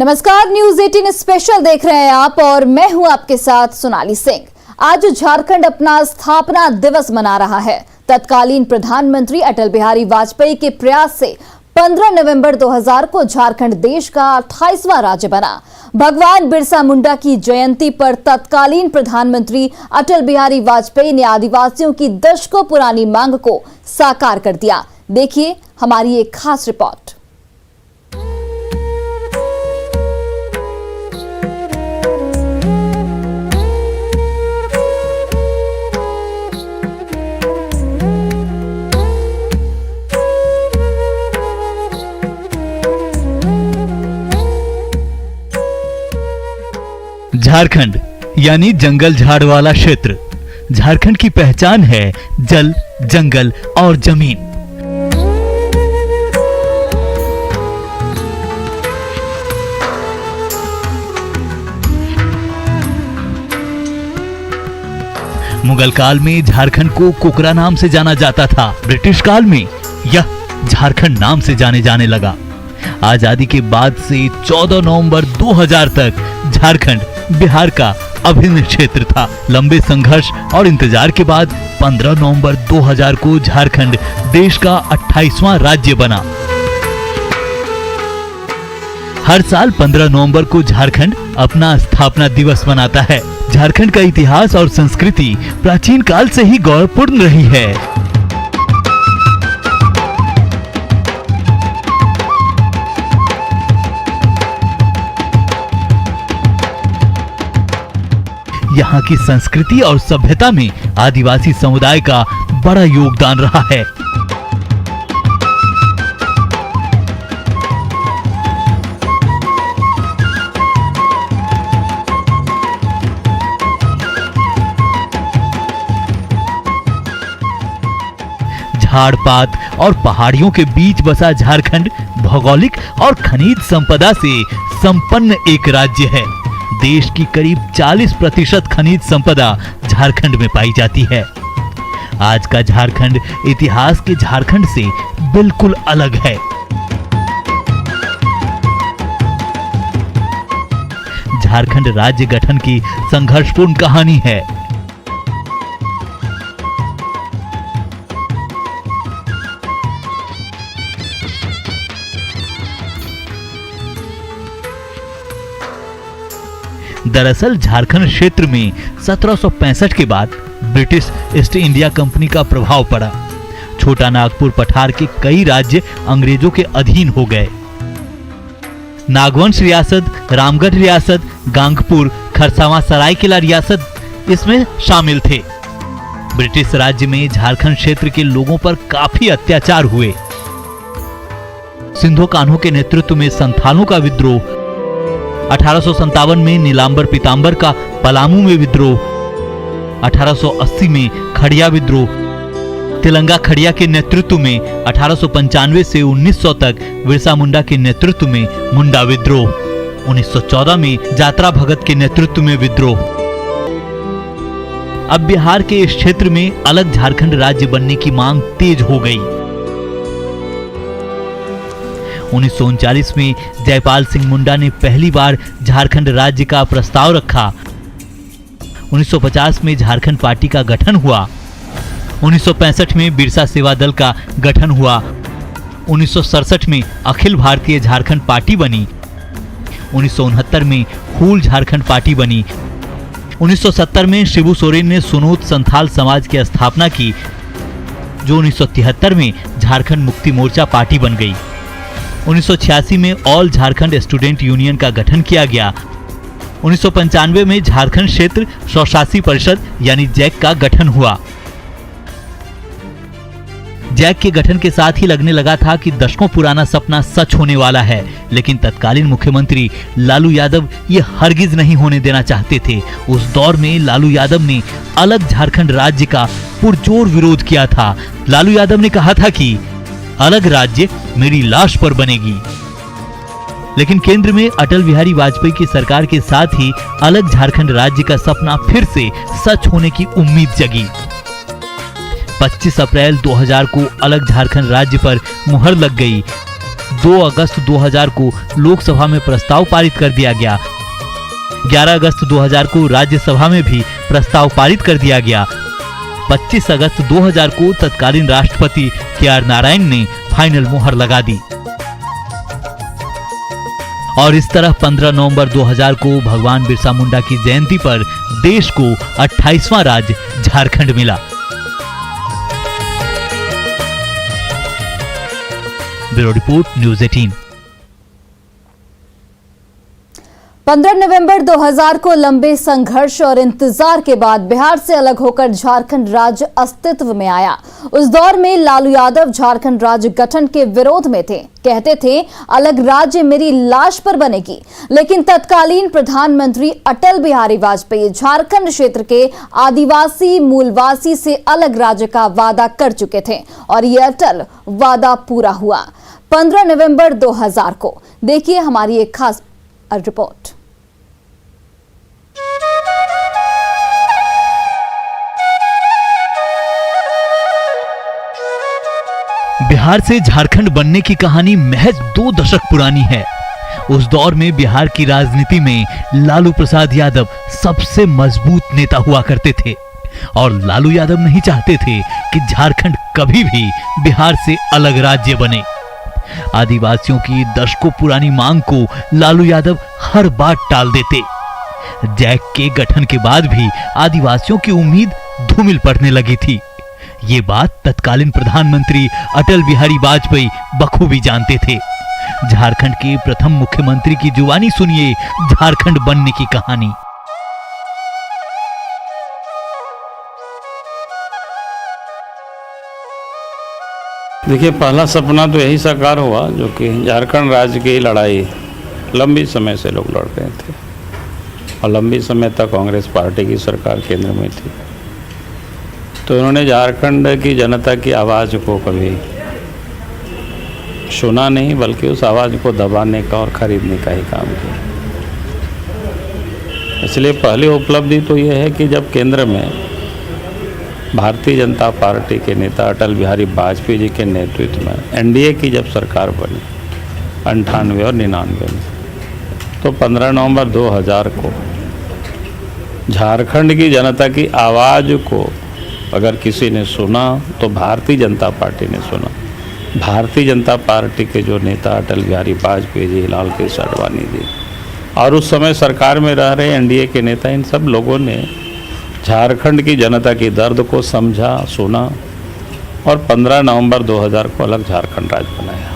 नमस्कार, news 18 special देख रहे हैं आप और मैं हूं आपके साथ सोनाली सिंह। आज झारखंड अपना स्थापना दिवस मना रहा है। तत्कालीन प्रधानमंत्री अटल बिहारी वाजपेयी के प्रयास से 15 नवंबर 2000 को झारखंड देश का 28वां राज्य बना। भगवान बिरसा मुंडा की जयंती पर तत्कालीन प्रधानमंत्री अटल बिहारी वाजपेयी ने आदिवासियों की दशकों पुरानी मांग को साकार कर दिया। देखिए हमारी एक खास रिपोर्ट। झारखंड यानी जंगल झाड़ वाला क्षेत्र। झारखंड की पहचान है जल, जंगल और जमीन। मुगल काल में झारखंड को कोकरा नाम से जाना जाता था। ब्रिटिश काल में यह झारखंड नाम से जाने जाने लगा। आजादी के बाद से 14 नवंबर 2000 तक झारखंड बिहार का अभिन्न क्षेत्र था। लंबे संघर्ष और इंतजार के बाद 15 नवंबर 2000 को झारखंड देश का 28वां राज्य बना। हर साल 15 नवंबर को झारखंड अपना स्थापना दिवस मनाता है। झारखंड का इतिहास और संस्कृति प्राचीन काल से ही गौरवपूर्ण रही है। यहाँ की संस्कृति और सभ्यता में आदिवासी समुदाय का बड़ा योगदान रहा है। झाड़ पात और पहाड़ियों के बीच बसा झारखंड भौगोलिक और खनिज संपदा से संपन्न एक राज्य है। देश की करीब 40% खनिज संपदा झारखंड में पाई जाती है। आज का झारखंड इतिहास के झारखंड से बिल्कुल अलग है। झारखंड राज्य गठन की संघर्षपूर्ण कहानी है। दरअसल झारखंड क्षेत्र में 1765 के बाद ब्रिटिश ईस्ट इंडिया कंपनी का प्रभाव पड़ा। छोटा नागपुर पठार के कई राज्य अंग्रेजों के अधीन हो गए। नागवंश रियासत, रामगढ़ रियासत, गांगपुर, खरसावां, सरायकेला रियासत इसमें शामिल थे। ब्रिटिश राज्य में झारखंड क्षेत्र के लोगों पर काफी अत्याचार हुए। सिंधो कान्हो के नेतृत्व में संथालों का विद्रोह, 1857 में नीलांबर पीतांबर का पलामू में विद्रोह, 1880 में खड़िया विद्रोह, तिलंगा खड़िया के नेतृत्व में 1895 से 1900 तक बिरसा मुंडा के नेतृत्व में मुंडा विद्रोह, 1914 में जात्रा भगत के नेतृत्व में विद्रोह। अब बिहार के इस क्षेत्र में अलग झारखंड राज्य बनने की मांग तेज हो गई। 1939 में जयपाल सिंह मुंडा ने पहली बार झारखंड राज्य का प्रस्ताव रखा। 1950 में झारखंड पार्टी का गठन हुआ। 1965 में बिरसा सेवा दल का गठन हुआ। 1967 में अखिल भारतीय झारखंड पार्टी बनी। 1969 में हूल झारखंड पार्टी बनी। 1970 में शिबू सोरेन ने सुनोद संथाल समाज की स्थापना की, जो 1973 में झारखंड मुक्ति मोर्चा पार्टी बन गई। 1986 में ऑल झारखंड स्टूडेंट यूनियन का गठन किया गया। 1995 में झारखंड क्षेत्र स्वशासी परिषद यानी जैक का गठन हुआ। जैक के गठन के साथ ही लगने लगा था कि दशकों पुराना सपना सच होने वाला है, लेकिन तत्कालीन मुख्यमंत्री लालू यादव ये हरगिज नहीं होने देना चाहते थे। उस दौर में लालू यादव ने अलग झारखंड राज्य का पुरजोर विरोध किया था। लालू यादव ने कहा था कि अलग राज्य मेरी लाश पर बनेगी। लेकिन केंद्र में अटल बिहारी वाजपेयी की सरकार के साथ ही अलग झारखंड राज्य का सपना फिर से सच होने की उम्मीद जगी। 25 अप्रैल 2000 को अलग झारखंड राज्य पर मुहर लग गई। 2 अगस्त 2000 को लोकसभा में प्रस्ताव पारित कर दिया गया। 11 अगस्त 2000 को राज्यसभा में भी प्रस्ताव पारित कर दिया गया। 25 अगस्त 2000 को तत्कालीन राष्ट्रपति KR नारायण ने फाइनल मुहर लगा दी। और इस तरह 15 नवंबर 2000 को भगवान बिरसा मुंडा की जयंती पर देश को 28वां राज्य झारखंड मिला। Bureau report, news 18। 15 नवंबर 2000 को लंबे संघर्ष और इंतजार के बाद बिहार से अलग होकर झारखंड राज्य अस्तित्व में आया। उस दौर में लालू यादव झारखंड राज्य गठन के विरोध में थे। कहते थे अलग राज्य मेरी लाश पर बनेगी। लेकिन तत्कालीन प्रधानमंत्री अटल बिहारी वाजपेयी झारखंड क्षेत्र के आदिवासी मूलवासी से अलग राज्य का वादा कर चुके थे और यह अटल वादा पूरा हुआ। 15 नवंबर 2000 को देखिए हमारी एक खास रिपोर्ट। बिहार से झारखंड बनने की कहानी महज 2 दशक पुरानी है। उस दौर में बिहार की राजनीति में लालू प्रसाद यादव सबसे मजबूत नेता हुआ करते थे और लालू यादव नहीं चाहते थे कि झारखंड कभी भी बिहार से अलग राज्य बने। आदिवासियों की दशकों पुरानी मांग को लालू यादव हर बार टाल देते। जैक के गठन के बाद भी आदिवासियों की उम्मीद धूमिल पड़ने लगी थी। ये बात तत्कालीन प्रधानमंत्री अटल बिहारी वाजपेयी बखूबी जानते थे। झारखंड के प्रथम मुख्यमंत्री की जुबानी सुनिए झारखंड बनने की कहानी। देखिए, पहला सपना तो यही साकार हुआ जो कि झारखंड राज्य की लड़ाई लंबी समय से लोग लड़ रहे थे और लंबी समय तक कांग्रेस पार्टी की सरकार केंद्र में थी। तो उन्होंने झारखंड की जनता की आवाज़ को कभी सुना नहीं, बल्कि उस आवाज़ को दबाने का और ख़रीदने का ही काम किया। इसलिए पहली उपलब्धि तो ये है कि जब केंद्र में भारतीय जनता पार्टी के नेता अटल बिहारी वाजपेयी जी के नेतृत्व में एनडीए की जब सरकार बनी 98 और 99 में, तो 15 नवंबर 2000 को झारखंड की जनता की आवाज़ को अगर किसी ने सुना तो भारतीय जनता पार्टी ने सुना। भारतीय जनता पार्टी के जो नेता अटल बिहारी वाजपेयी जी, लाल कृष्ण आडवाणी जी और उस समय सरकार में रह रहे एनडीए के नेता, इन सब लोगों ने झारखंड की जनता की दर्द को समझा, सुना और 15 नवंबर 2000 को अलग झारखंड राज्य बनाया।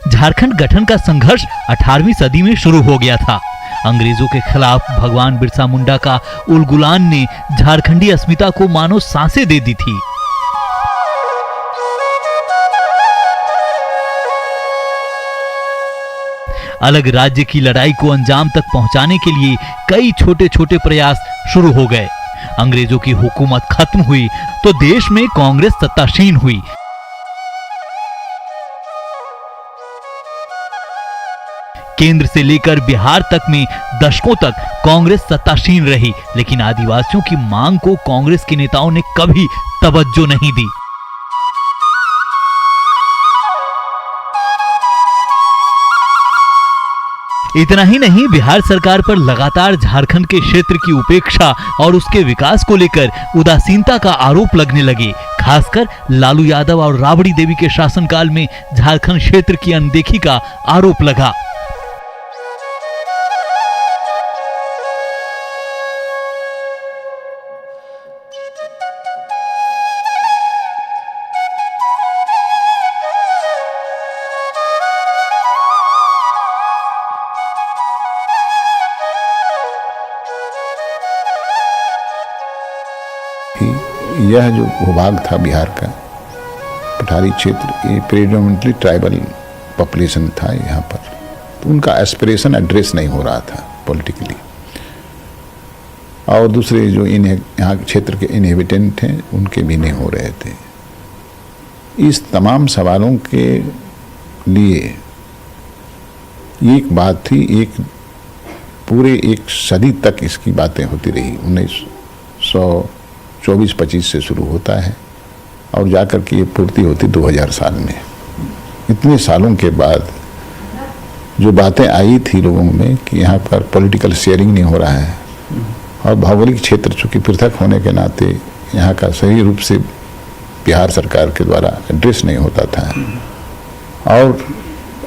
झारखंड गठन का संघर्ष 18वीं सदी में शुरू हो गया था। अंग्रेजों के खिलाफ भगवान बिरसा मुंडा का उलगुलान ने झारखंडी अस्मिता को मानो सांसें दे दी थी। अलग राज्य की लड़ाई को अंजाम तक पहुंचाने के लिए कई छोटे छोटे प्रयास शुरू हो गए। अंग्रेजों की हुकूमत खत्म हुई तो देश में कांग्रेस सत्तासीन हुई। केंद्र से लेकर बिहार तक में दशकों तक कांग्रेस सत्तासीन रही, लेकिन आदिवासियों की मांग को कांग्रेस के नेताओं ने कभी तवज्जो नहीं दी। इतना ही नहीं, बिहार सरकार पर लगातार झारखंड के क्षेत्र की उपेक्षा और उसके विकास को लेकर उदासीनता का आरोप लगने लगे। खासकर लालू यादव और राबड़ी देवी के शासनकाल में झारखंड क्षेत्र की अनदेखी का आरोप लगा। यह जो भूभाग था बिहार का पठारी क्षेत्र, ये प्रेडोमिनेटली ट्राइबल पॉपुलेशन था यहाँ पर, तो उनका एस्पिरेशन एड्रेस नहीं हो रहा था पॉलिटिकली। और दूसरे जो यहाँ क्षेत्र के इनहेबिटेंट हैं उनके भी नहीं हो रहे थे। इस तमाम सवालों के लिए एक बात थी, एक पूरे एक सदी तक इसकी बातें होती रही। 1924-25 से शुरू होता है और जाकर के ये पूर्ति होती 2000 साल में। इतने सालों के बाद जो बातें आई थी लोगों में कि यहाँ पर पॉलिटिकल शेयरिंग नहीं हो रहा है और भौगोलिक क्षेत्र चूँकि पृथक होने के नाते यहाँ का सही रूप से बिहार सरकार के द्वारा एड्रेस नहीं होता था और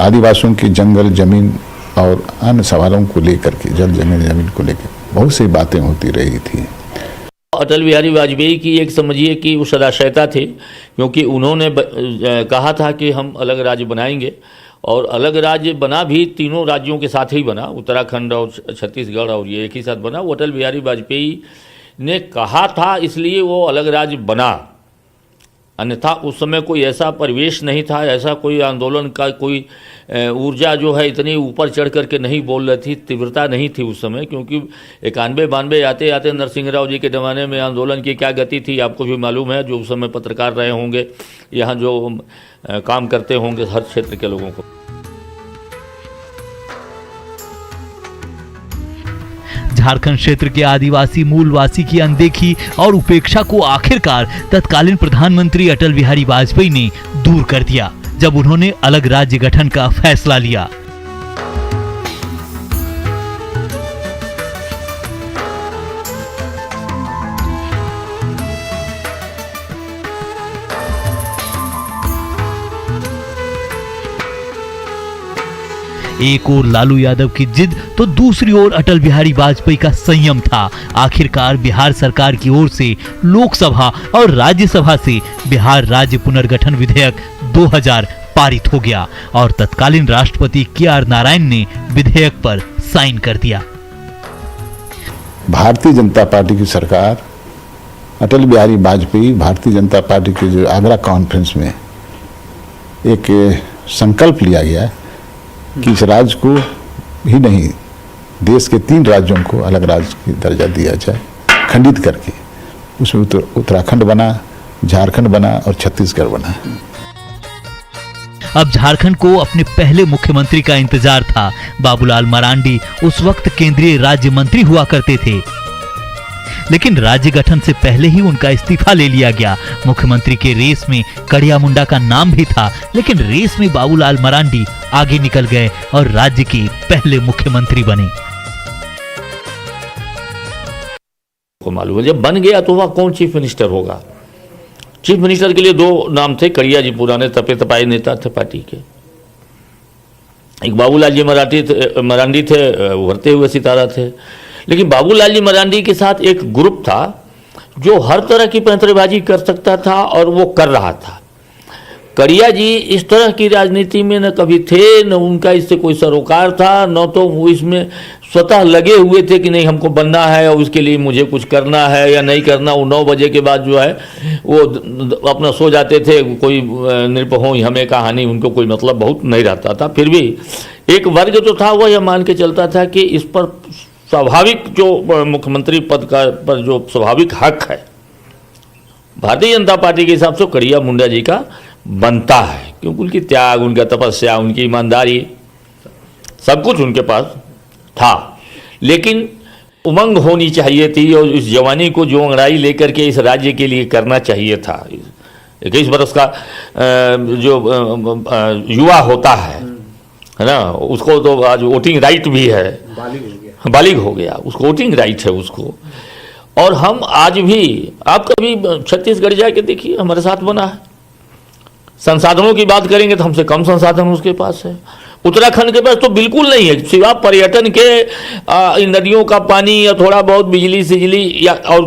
आदिवासियों की जंगल जमीन और अन्य सवालों को लेकर के जल जमीन को लेकर बहुत सी बातें होती रही थी। अटल बिहारी वाजपेयी की एक समझिए कि वो सदाशयता थी, क्योंकि उन्होंने कहा था कि हम अलग राज्य बनाएंगे और अलग राज्य बना भी तीनों राज्यों के साथ ही बना, उत्तराखंड और छत्तीसगढ़ और ये एक ही साथ बना। वो अटल बिहारी वाजपेयी ने कहा था इसलिए वो अलग राज्य बना, अन्यथा उस समय कोई ऐसा परिवेश नहीं था, ऐसा कोई आंदोलन का कोई ऊर्जा जो है इतनी ऊपर चढ़ करके नहीं बोल रही थी, तीव्रता नहीं थी उस समय, क्योंकि 91-92 आते आते नरसिंह राव जी के ज़माने में आंदोलन की क्या गति थी आपको भी मालूम है, जो उस समय पत्रकार रहे होंगे, यहाँ जो काम करते होंगे हर क्षेत्र के लोगों को। झारखंड क्षेत्र के आदिवासी मूलवासी की अनदेखी और उपेक्षा को आखिरकार तत्कालीन प्रधानमंत्री अटल बिहारी वाजपेयी ने दूर कर दिया जब उन्होंने अलग राज्य गठन का फैसला लिया। एक ओर लालू यादव की जिद तो दूसरी ओर अटल बिहारी वाजपेयी का संयम था। आखिरकार बिहार सरकार की ओर से लोकसभा और राज्यसभा से बिहार राज्य पुनर्गठन विधेयक 2000 पारित हो गया और तत्कालीन राष्ट्रपति KR नारायण ने विधेयक पर साइन कर दिया। भारतीय जनता पार्टी की सरकार अटल बिहारी वाजपेयी भारतीय जनता पार्टी के जो आगरा कॉन्फ्रेंस में एक संकल्प लिया गया कि इस राज्य को ही नहीं देश के 3 राज्यों को अलग राज्य की दर्जा दिया जाए, खंडित करके उसमें उत्तराखंड बना, झारखंड बना और छत्तीसगढ़ बना। अब झारखंड को अपने पहले मुख्यमंत्री का इंतजार था। बाबूलाल मरांडी उस वक्त केंद्रीय राज्य मंत्री हुआ करते थे, लेकिन राज्य गठन से पहले ही उनका इस्तीफा ले लिया गया। मुख्यमंत्री के रेस में कड़िया मुंडा का नाम भी था, लेकिन रेस में बाबूलाल मरांडी आगे निकल गए और राज्य के पहले मुख्यमंत्री बने। को मालूम है जब बन गया तो वह कौन चीफ मिनिस्टर होगा। चीफ मिनिस्टर के लिए 2 नाम थे, कड़िया जी पुराने तपे तपाए नेता थे पार्टी के, एक बाबूलाल जी मरांडी थे, उभरते हुए सितारा थे। लेकिन बाबूलाल जी मरांडी के साथ एक ग्रुप था जो हर तरह की पैंतरेबाजी कर सकता था और वो कर रहा था। कड़िया जी इस तरह की राजनीति में न कभी थे, न उनका इससे कोई सरोकार था, न तो वो इसमें स्वतः लगे हुए थे कि नहीं हमको बनना है और उसके लिए मुझे कुछ करना है या नहीं करना। वो 9 बजे के बाद जो है वो अपना सो जाते थे, कोई नृप हो हमें कहानी, उनको कोई मतलब बहुत नहीं रहता था। फिर भी एक वर्ग जो था वह यह मान के चलता था कि इस पर स्वाभाविक जो मुख्यमंत्री पद का पर जो स्वाभाविक हक है भारतीय जनता पार्टी के हिसाब से कड़िया मुंडा जी का बनता है, क्योंकि उनकी त्याग, उनका तपस्या, उनकी ईमानदारी सब कुछ उनके पास था। लेकिन उमंग होनी चाहिए थी और इस जवानी को जो अंगड़ाई लेकर के इस राज्य के लिए करना चाहिए था। 21 बरस का जो युवा होता है ना, उसको तो आज वोटिंग राइट भी है, बालिग हो गया, उसको वोटिंग राइट है उसको। और हम आज भी, आप कभी छत्तीसगढ़ जाके देखिए, हमारे साथ बना है। संसाधनों की बात करेंगे तो हमसे कम संसाधन उसके पास है। उत्तराखंड के पास तो बिल्कुल नहीं है, सिवा पर्यटन के इन नदियों का पानी या थोड़ा बहुत बिजली सिजली या और